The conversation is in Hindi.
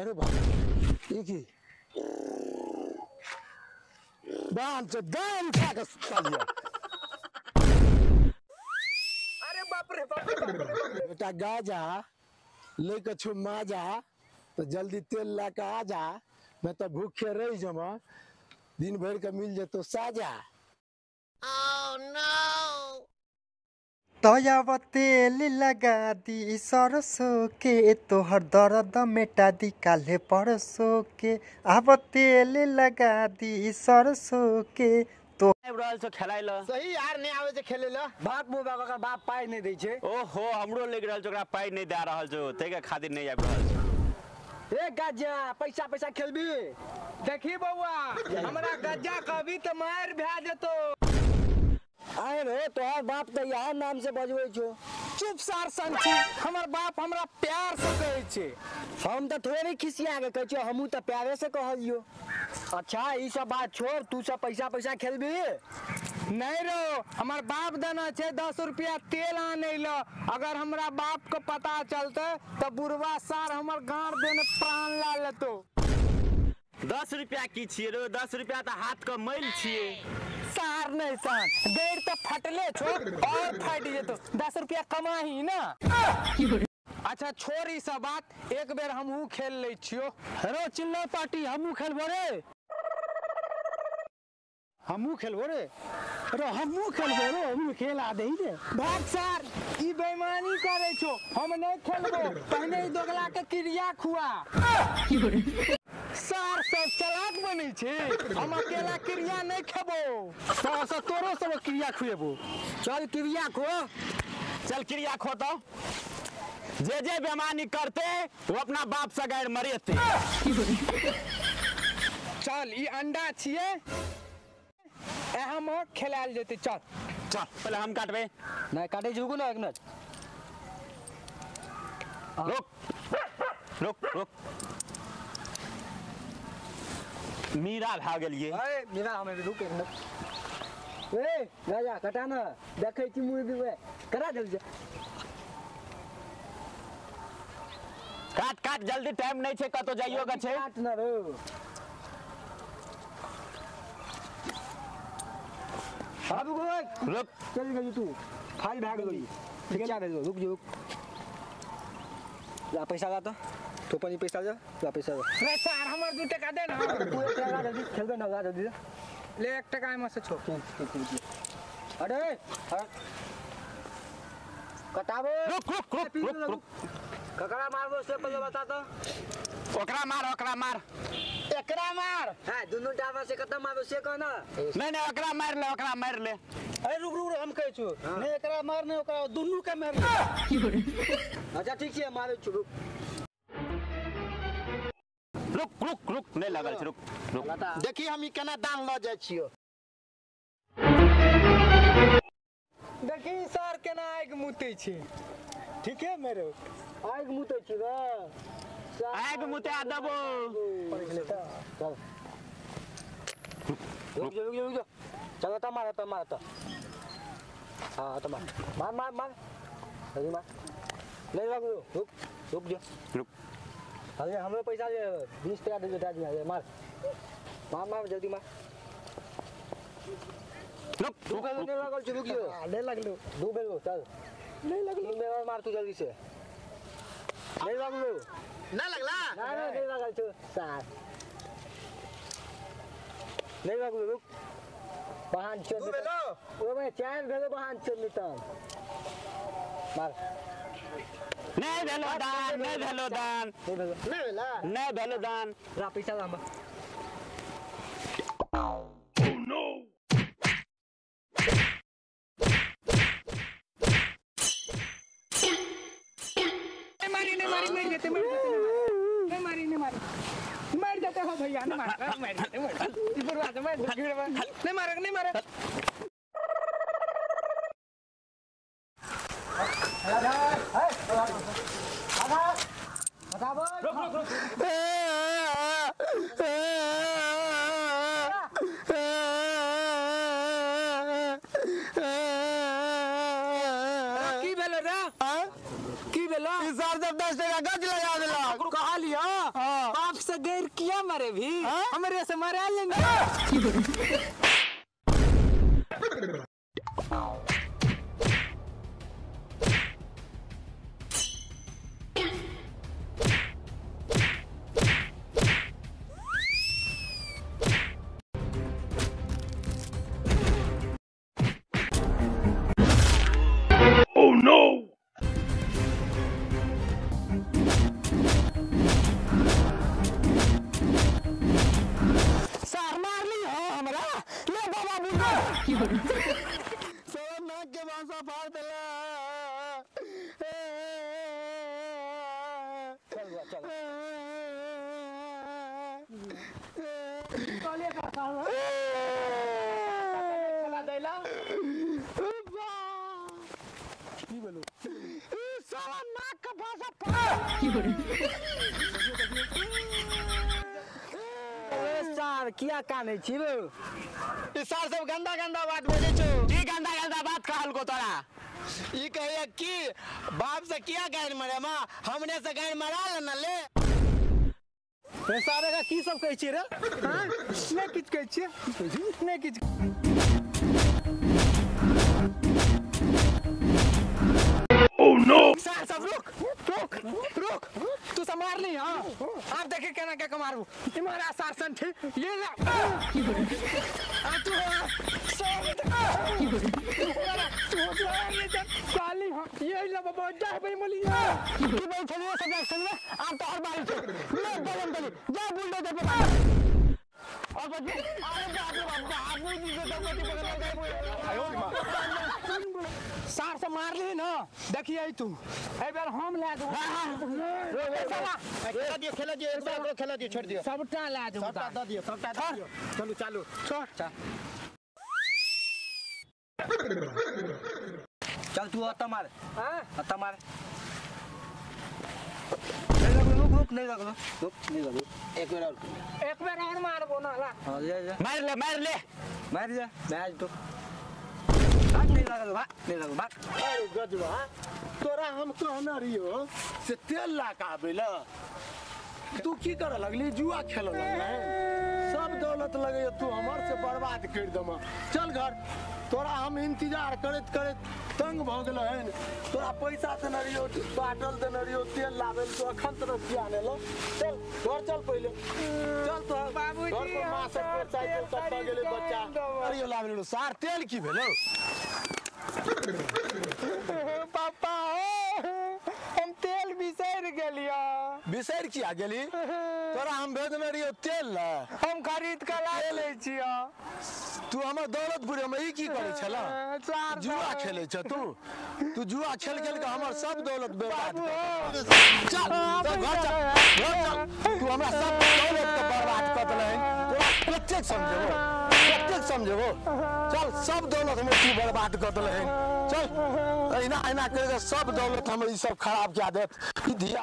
अरे बाप ये की बांध से दाम उठा के सुता दिया। अरे बाप रे बेटा गाजा लेके छु माजा तो जल्दी तेल ला के आ जा, मैं तो भूखे रही जमा दिन भर का मिल जाए तो साजा। Oh no! तोयाव तेल लगा दी सरसों के तोहर दर्द मिटा दी काले परसों के। अब तेल लगा दी सरसों के तो रहल छ खेलाइल सही यार नहीं आवे से खेले ला बाप मुबा का बाप पाई नहीं दै छे। ओहो हमरो लग रहल छ ओकरा पाई नहीं दे रहल छ तै के खातिर नहीं आबि रहल छ। ए गज्जा पैसा पैसा खेलबी देखी बउआ हमरा गज्जा कभी त मार भै जेतो। आए रे तोहर बाप तो यहाँ नाम से बजबै छो। चुप सार संची हमर बाप हमरा प्यार से कहै छे। हम तो थोड़े खिसिया के कहै छो, हमहू तो प्यारे से कहलियो। अच्छा ई सब बात छोड़, तू सब पैसा पैसा खेलबी नहीं रो। हमार बाप देना छे 10 रुपया तेल आने ला। अगर हमरा बाप को पता चलते तो बुढ़वा सार हमर गांड देने प्राण ला लेतो। 10 रुपया की छिए रो, 10 रुपया त हाथ का मैल छिए। सार नहीं सान देर तो फटले छो और फट जेतो। 10 रुपया कमाही ना। अच्छा छोड़ ई सब बात, एक बेर हमहू खेल ले छियो। हेरो चिल्ला पार्टी हमहू खेलबो रे, हमहू खेलबो रे। अरे हमहू खेलबो रे, हमहू खेला दे रे। भाग सार ई बेईमानी करे छो, हम नहीं खेलबो। पहले ही दोगला के क्रिया खुआ। सार सब चलाक बनै छे, हम अकेला क्रिया नहीं खेबो। तो तोरो सब क्रिया खुएबो। चल क्रिया खो, चल क्रिया खो तो जे बेमानी करते वो अपना बाप से गैर मरेते। चल ई अंडा छिए, हम खेलाल जेते। चल चल पहले हम काटबे। नहीं काटे जुगु ना एक मिनट रुक रुक रुक मीरा भाग गेलिए। ए मेरा हमें रुक एक मिनट। ए राजा कटा ना देखै छी मुर्गी वे करा जल्दी काट काट जल्दी, टाइम नहीं छे कतो जाइयो ग छे। काट ना रो। अब रुक चल गई तू फाइल भाग गई। ठीक है रुक रुक ला पैसा ला तो पानी पैसा जा ला पैसा जा। रे सार हमर 2 टका दे ना। तू 1 टका जल्दी खेलबे ना, ला जल्दी ले 1 टका में से छोड़। अरे कटाबो रुक रुक रुक रुक रुक ककरा मारबो से पहले बता तो। ओकरा मार ओकरा मार एकरा मार। हां दोनों डाबा से खत्म मारबो से कहना। नहीं नहीं ओकरा मार ले ओकरा मार ले। अरे रुक रुक हम कहै छु नहीं एकरा मार नहीं ओकरा दोनों के मार। अच्छा ठीक है मारे छु रुक रुक रुक रुक नहीं लागल छै रुक रुक। देखी हम ई केना दान ल जाय छियो। देखी सर केना आग मुते छी। ठीक है मेरे आग मुते छी रे। आग मुते दबो। चल रुक जा चल ता मार हां तो मार जल्दी मार ले रुक रुक जा रुक। अरे हमरे पैसा दे 20 टका दे दे दिया मार मार जल्दी मार। रुक रुक नहीं लगल रुक जो ले लगलो दो बेलो चल नहीं लगलो मेरा मार तू जल्दी से। नहीं लगलो ना लगला नहीं लगल छु सार नहीं लगलो रुक बहान छोड़ दे ओ मैं चार भेलो बहान छोड़ नितन मार। नहीं भेलो दान नहीं भेलो दान नहीं भेला नहीं भेलो दान। ला पैसा ला मार देते हो भैया नहीं मारे की भेलो 10 टका गज लगा देला। कहलियो मारे भी हमरे से मारा लेंगे। सार मार ली हो हमरा ले बाबा बुढ़ा सर नाक के बांसा फाड़ देला। चल की बोलो साला नाक का बांसा सार किया काने छी रे? सार सब गंदा गंदा बात बोले छो। की गंदा गंदा बात कहल को तोरा? ई कहिए कि बाप से किया गाय मरे माँ हमने से गाय मरा लेना ले। सारे का की सब कहै छी रे? हां ने किछ कहै छी ने किछ। सार सब रुक तू सब मार ली। हाँ आप देखे केना के मारू तुम्हारा सार सन थी ये ला तू काली ये ला बाबा जा भाई मलिया की भाई चलिए सब एक्शन में आप तो हर बारी से ले बलम चली जा बुलडोजर पे और बच्चे अरे बाप रे बाप हाथ में नहीं देता पति पकड़ गए आयो सार से मार ली ना देखिए तू ए बार हम ला दू खेला दियो छोड़ दियो सबटा ला दू सबटा दियो चलो चालू छोड़ चल तू आता मार हां आता मार नहीं लगो एक बार और मारबो ना ला हां जा मार ले मार जा मैच तो भाग नहीं लगो भाग अरे गजवा तोरा हम कहना रहियो से तेल ला का आबेला तू की करे लगली जुआ खेल लगल सब दौलत लगे तू हमर से बर्बाद कर दमा। चल घर तोरा हम इंतजार करत करत तंग भ गेल हन। तोरा पैसा त न रहियो बाटल त न रहियो तेल लाबे तो अखन तरफ किया ने लो। चल घर चल पहले चल तो बाबूजी, घर पर मां सब पर साइकिल कत्ता गेले बच्चा अरे यो लाबे लो सार तेल की भेलो पापा हम तेल बिसर गेलिया बिसर किया गेली तोरा हम भेजने रहियो तेल ला हम खरीद के ला ले छिया। तू हमर दौलतपुर में ई की करे छला चार जुआ खेले छ तू जुआ खेल खेल के हमर सब दौलत बर्बाद कर चल तो घर चल तू हमरा सब दौलत के बर्बाद कर देले तोरा प्रत्येक समझेबो चल सब दौलत हमर तू बर्बाद कर देले चल ऐना ऐना करके सब दौलत हमर ई सब खराब किया देत ई धिया